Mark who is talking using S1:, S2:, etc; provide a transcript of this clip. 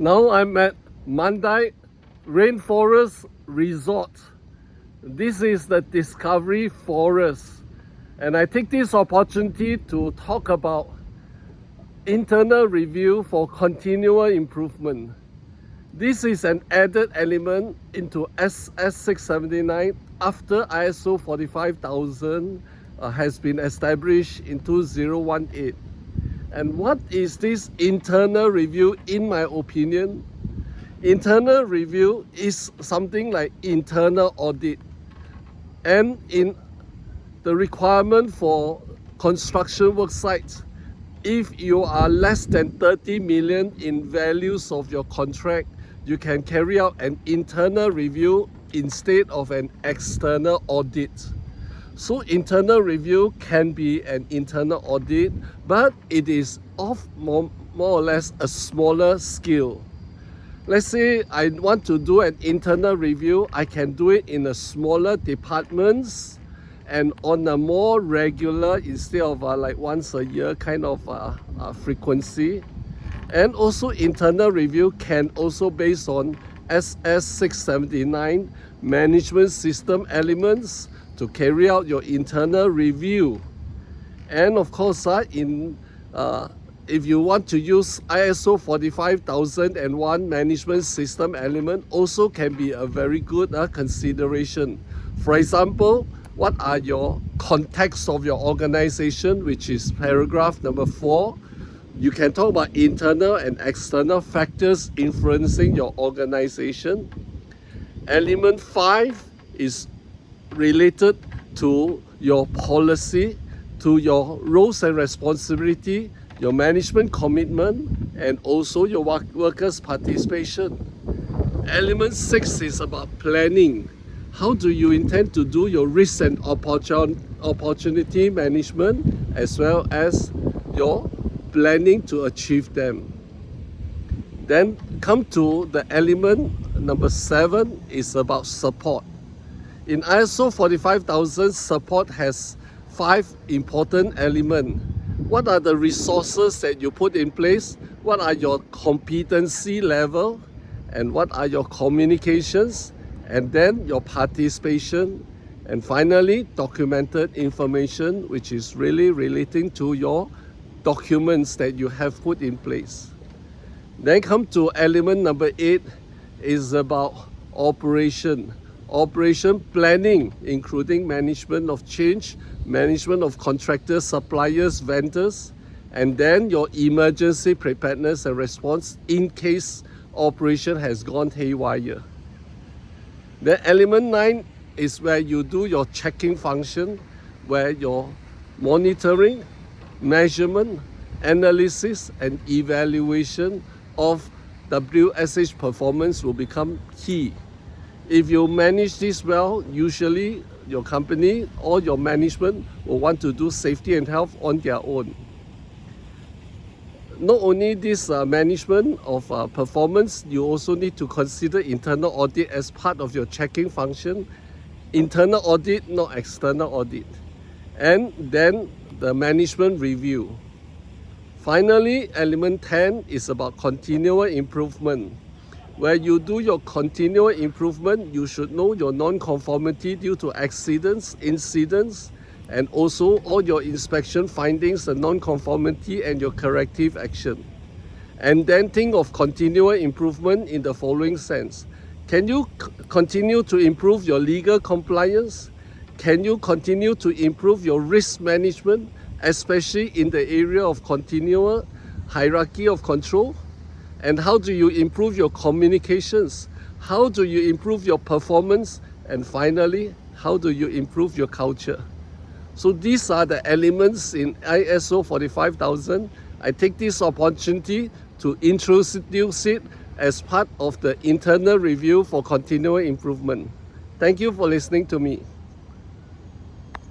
S1: Now I'm at Mandai Rainforest Resort. This is the Discovery Forest, and I take this opportunity to talk about internal review for continual improvement. This is an added element into SS679 after ISO 45000 has been established in 2018. And what is this internal review? In my opinion, internal review is something like internal audit. And in the requirement for construction work sites, if you are less than 30 million in values of your contract, you can carry out an internal review instead of an external audit. So internal review can be an internal audit, but it is of more or less a smaller scale. Let's say I want to do an internal review, I can do it in a smaller departments and on a more regular instead of like once a year kind of frequency. And also internal review can also based on SS679 management system elements to carry out your internal review. And of course, if you want to use ISO 45001 management system element, also can be a very good consideration. For example, what are your context of your organization, which is paragraph number 4. You can talk about internal and external factors influencing your organization. Element 5 is related to your policy, to your roles and responsibility, your management commitment, and also your workers' participation. Element 6 is about planning. How do you intend to do your risk and opportunity management, as well as your planning to achieve them? Then come to the element number 7 is about support. In ISO 45000, support has 5 important elements. What are the resources that you put in place? What are your competency level? And what are your communications? And then your participation. And finally, documented information, which is really relating to your documents that you have put in place. Then come to element number 8 is about operation planning, including management of change, management of contractors, suppliers, vendors, and then your emergency preparedness and response in case operation has gone haywire. The element 9 is where you do your checking function, where your monitoring, measurement, analysis, and evaluation of WSH performance will become key. If you manage this well, usually your company or your management will want to do safety and health on their own. Not only this management of performance, you also need to consider internal audit as part of your checking function. Internal audit, not external audit. And then the management review. Finally, element 10 is about continual improvement. Where you do your continual improvement, you should know your non-conformity due to accidents, incidents, and also all your inspection findings, the non-conformity and your corrective action. And then think of continual improvement in the following sense. Can you continue to improve your legal compliance? Can you continue to improve your risk management, especially in the area of continual hierarchy of control? And how do you improve your communications? How do you improve your performance? And finally, how do you improve your culture? So these are the elements in ISO 45000. I take this opportunity to introduce it as part of the internal review for continual improvement. Thank you for listening to me.